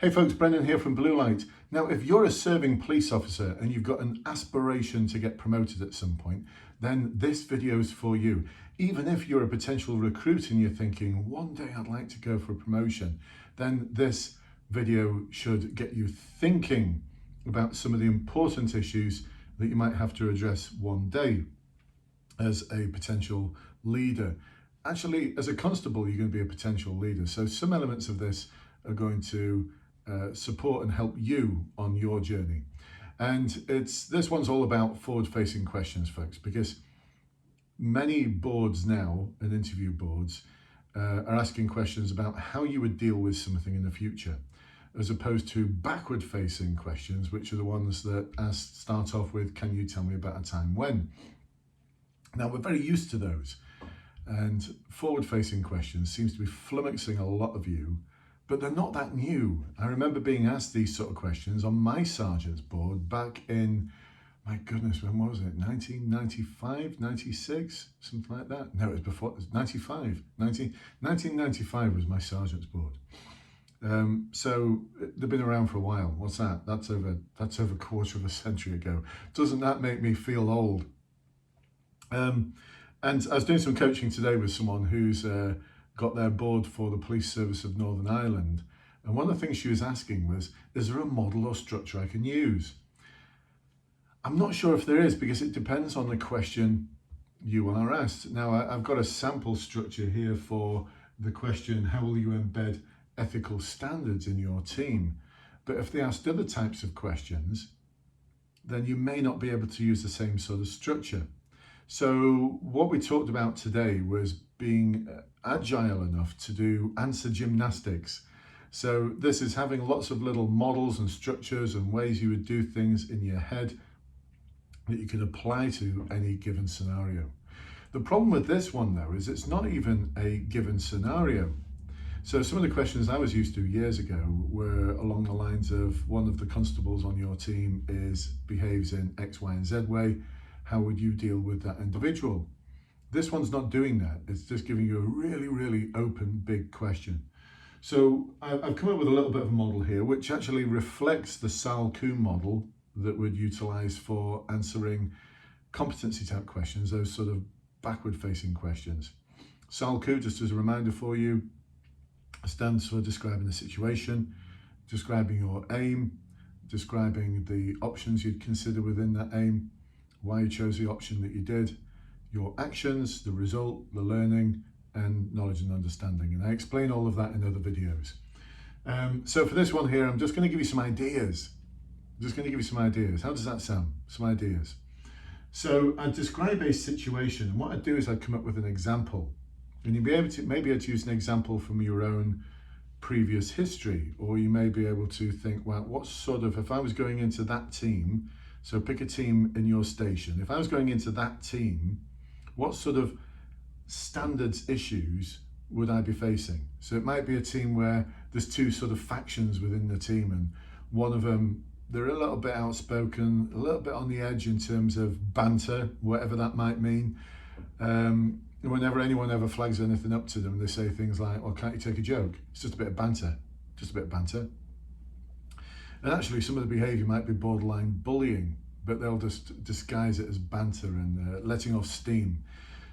Hey folks, Brendan here from Bluelight. Now, if you're a serving police officer and you've got an aspiration to get promoted at some point, then this video is for you. Even if you're a potential recruit and you're thinking, one day I'd like to go for a promotion, then this video should get you thinking about some of the important issues that you might have to address one day as a potential leader. Actually, as a constable, you're going to be a potential leader. So some elements of this are going to support and help you on your journey. And this one's all about forward-facing questions, folks, because many boards now and interview boards are asking questions about how you would deal with something in the future, as opposed to backward-facing questions, which are the ones that start off with, can you tell me about a time when? Now, we're very used to those, and forward-facing questions seems to be flummoxing a lot of you, but they're not that new. I remember being asked these sort of questions on my sergeant's board back in, my goodness, when was it? 1995, 96, something like that. No, it was before, it was 1995 was my sergeant's board. So they've been around for a while. What's that? That's over a quarter of a century ago. Doesn't that make me feel old? And I was doing some coaching today with someone who's got their board for the Police Service of Northern Ireland. And one of the things she was asking was, is there a model or structure I can use? I'm not sure if there is, because it depends on the question you are asked. Now, I've got a sample structure here for the question, how will you embed ethical standards in your team? But if they asked other types of questions, then you may not be able to use the same sort of structure. So what we talked about today was being agile enough to do answer gymnastics. So this is having lots of little models and structures and ways you would do things in your head that you can apply to any given scenario. The problem with this one, though, is it's not even a given scenario. So some of the questions I was used to years ago were along the lines of, one of the constables on your team behaves in X, Y, and Z way. How would you deal with that individual? This one's not doing that. It's just giving you a really, really open, big question. So I've come up with a little bit of a model here, which actually reflects the Salkum model that would utilize for answering competency type questions, those sort of backward facing questions. Salkum, just as a reminder for you, stands for describing the situation, describing your aim, describing the options you'd consider within that aim, why you chose the option that you did, your actions, the result, the learning, and knowledge and understanding. And I explain all of that in other videos. So for this one here, I'm just going to give you some ideas. How does that sound? Some ideas. So I describe a situation, and what I do is I come up with an example. And you'll be able to, maybe I'd use an example from your own previous history, or you may be able to think, well, what sort of, if I was going into that team, so pick a team in your station. If I was going into that team, what sort of standards issues would I be facing? So it might be a team where there's two sort of factions within the team, and one of them, they're a little bit outspoken, a little bit on the edge in terms of banter, whatever that might mean. Whenever anyone ever flags anything up to them, they say things like, well, can't you take a joke? It's just a bit of banter, And actually some of the behaviour might be borderline bullying, but they'll just disguise it as banter and letting off steam.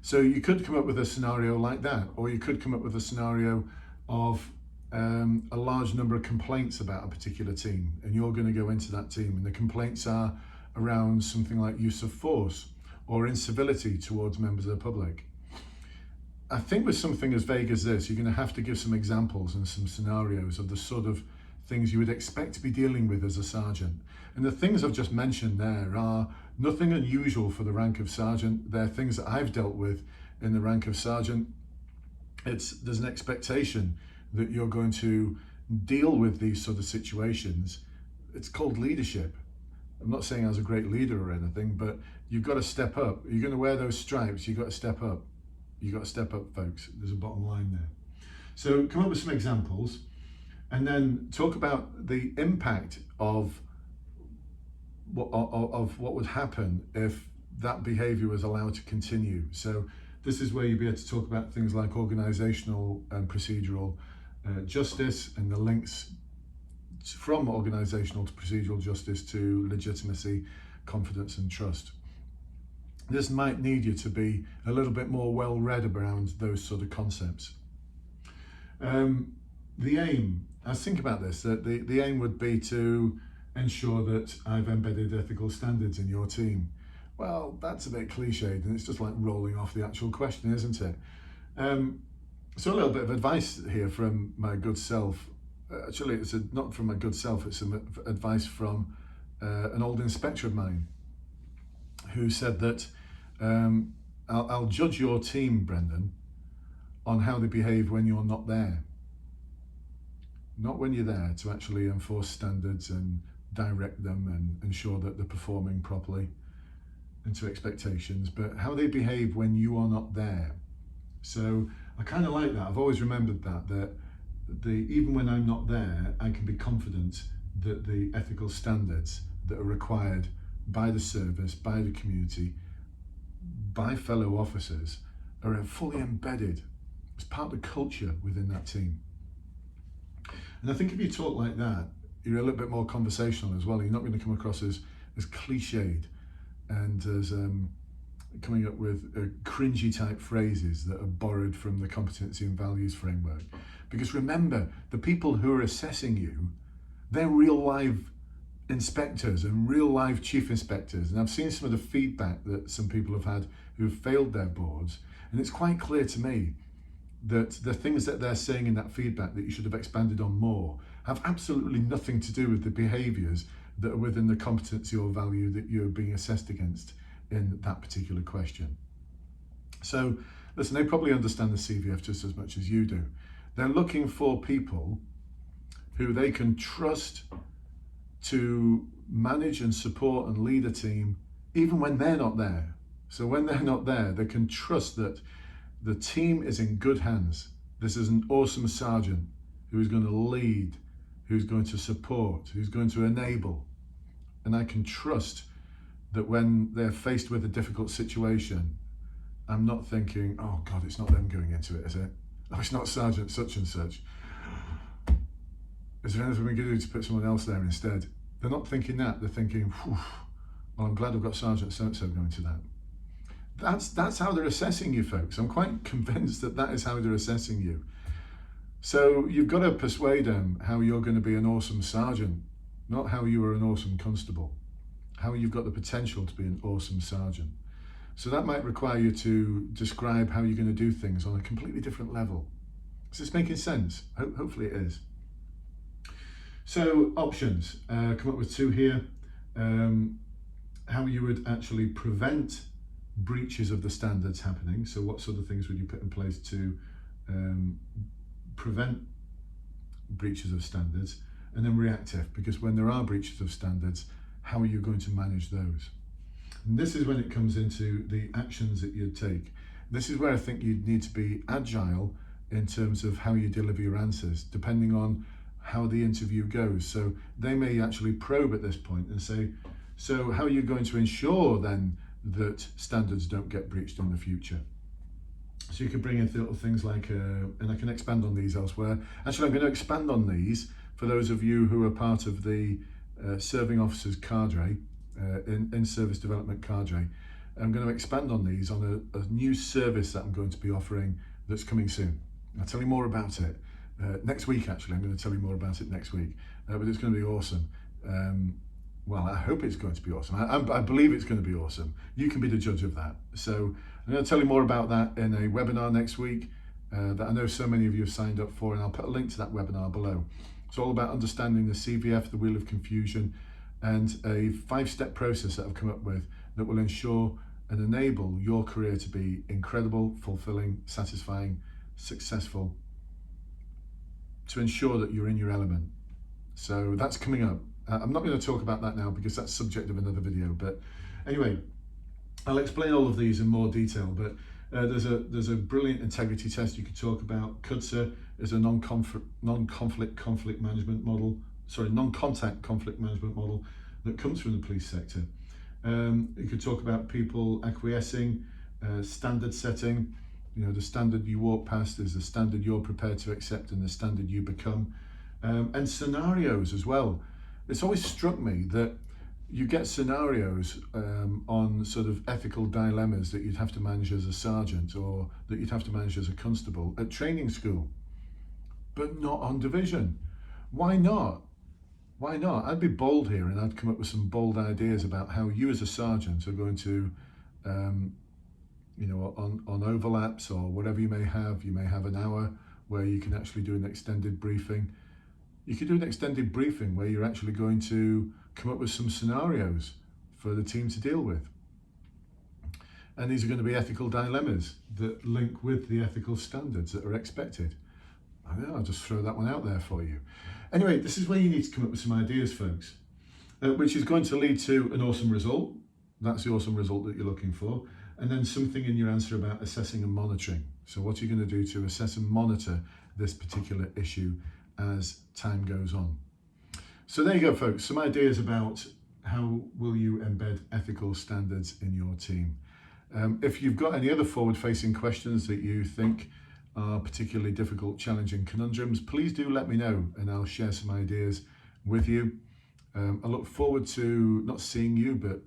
So you could come up with a scenario like that, or you could come up with a scenario of a large number of complaints about a particular team, and you're going to go into that team, and the complaints are around something like use of force or incivility towards members of the public. I think with something as vague as this, you're going to have to give some examples and some scenarios of the sort of things you would expect to be dealing with as a sergeant. And the things I've just mentioned there are nothing unusual for the rank of sergeant. They're things that I've dealt with in the rank of sergeant. There's an expectation that you're going to deal with these sort of situations. It's called leadership. I'm not saying I was a great leader or anything, but you've got to step up. You're going to wear those stripes, you've got to step up. You've got to step up, folks. There's a bottom line there. So come up with some examples, and then talk about the impact of what would happen if that behaviour was allowed to continue. So this is where you'll be able to talk about things like organisational and procedural justice and the links from organisational to procedural justice to legitimacy, confidence and trust. This might need you to be a little bit more well read around those sort of concepts. The aim, I think about this, that the aim would be to ensure that I've embedded ethical standards in your team. Well, that's a bit cliched, and it's just like rolling off the actual question, isn't it? So a little bit of advice here from my good self. Actually, it's not from my good self, it's some advice from an old inspector of mine who said that I'll judge your team, Brendan, on how they behave when you're not there. Not when you're there to actually enforce standards and direct them and ensure that they're performing properly and to expectations, but how they behave when you are not there. So I kind of like that. I've always remembered that even when I'm not there, I can be confident that the ethical standards that are required by the service, by the community, by fellow officers are fully embedded as part of the culture within that team. And I think if you talk like that, you're a little bit more conversational as well. You're not going to come across as cliched and as coming up with cringy type phrases that are borrowed from the competency and values framework. Because remember, the people who are assessing you, they're real live inspectors and real live chief inspectors. And I've seen some of the feedback that some people have had who've failed their boards. And it's quite clear to me that the things that they're saying in that feedback that you should have expanded on more have absolutely nothing to do with the behaviours that are within the competency or value that you're being assessed against in that particular question. So listen, they probably understand the CVF just as much as you do. They're looking for people who they can trust to manage and support and lead a team even when they're not there. So when they're not there, they can trust that the team is in good hands. This is an awesome sergeant who is going to lead, who's going to support, who's going to enable. And I can trust that when they're faced with a difficult situation, I'm not thinking, oh God, it's not them going into it, is it? Oh, it's not Sergeant such and such. Is there anything we can do to put someone else there instead? They're not thinking that, they're thinking, well, I'm glad I've got Sergeant so-and-so going to that. That's how they're assessing you, folks. I'm quite convinced that that is how they're assessing you. So you've got to persuade them how you're going to be an awesome sergeant, not how you are an awesome constable, how you've got the potential to be an awesome sergeant. So that might require you to describe how you're going to do things on a completely different level. Is this making sense? Hopefully it is. So options, come up with two here. How you would actually prevent breaches of the standards happening. So what sort of things would you put in place to prevent breaches of standards? And then reactive, because when there are breaches of standards, how are you going to manage those? And this is when it comes into the actions that you'd take. This is where I think you'd need to be agile in terms of how you deliver your answers, depending on how the interview goes. So they may actually probe at this point and say, so how are you going to ensure then that standards don't get breached in the future? So you could bring in little things like, and I can expand on these elsewhere. Actually, I'm going to expand on these for those of you who are part of the serving officers cadre, in service development cadre. I'm going to expand on these on a new service that I'm going to be offering that's coming soon. I'll tell you more about it next week. Actually, I'm going to tell you more about it next week, but it's going to be awesome. Well, I hope it's going to be awesome. I believe it's going to be awesome. You can be the judge of that. So I'm going to tell you more about that in a webinar next week that I know so many of you have signed up for, and I'll put a link to that webinar below. It's all about understanding the CVF, the Wheel of Confusion, and a 5-step process that I've come up with that will ensure and enable your career to be incredible, fulfilling, satisfying, successful, to ensure that you're in your element. So that's coming up. I'm not going to talk about that now because that's subject of another video, but anyway, I'll explain all of these in more detail. But there's a brilliant integrity test you could talk about. CUDSA is a non-contact conflict management model that comes from the police sector. You could talk about people acquiescing, standard setting. You know, the standard you walk past is the standard you're prepared to accept and the standard you become. and scenarios as well. It's always struck me that you get scenarios on sort of ethical dilemmas that you'd have to manage as a sergeant or that you'd have to manage as a constable at training school, but not on division. Why not? Why not? I'd be bold here and I'd come up with some bold ideas about how you as a sergeant are going to, on overlaps or whatever you may have an hour where you can actually do an extended briefing. You could do an extended briefing where you're actually going to come up with some scenarios for the team to deal with. And these are going to be ethical dilemmas that link with the ethical standards that are expected. I don't know, I'll just throw that one out there for you. Anyway, this is where you need to come up with some ideas, folks, which is going to lead to an awesome result. That's the awesome result that you're looking for. And then something in your answer about assessing and monitoring. So what are you going to do to assess and monitor this particular issue as time goes on? So there you go, folks, some ideas about how will you embed ethical standards in your team. If you've got any other forward-facing questions that you think are particularly difficult, challenging conundrums, please do let me know and I'll share some ideas with you. I look forward to not seeing you, but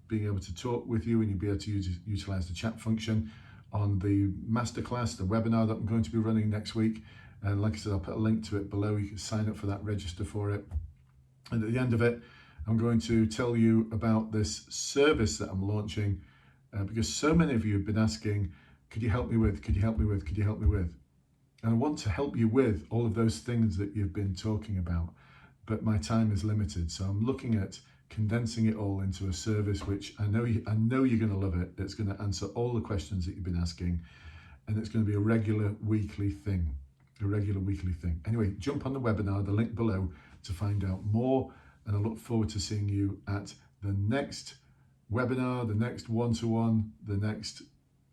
being able to talk with you, and you'll be able to utilize the chat function on the masterclass, the webinar that I'm going to be running next week. And like I said, I'll put a link to it below. You can sign up for that, register for it. And at the end of it, I'm going to tell you about this service that I'm launching because so many of you have been asking, could you help me with, could you help me with, could you help me with? And I want to help you with all of those things that you've been talking about, but my time is limited. So I'm looking at condensing it all into a service which I know you're going to love it. It's going to answer all the questions that you've been asking, and it's going to be a regular weekly thing. Anyway, jump on the webinar, the link below, to find out more, and I look forward to seeing you at the next webinar, the next one-to-one, the next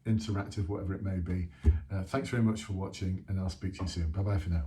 interactive, whatever it may be. Thanks very much for watching, and I'll speak to you soon. Bye-bye for now.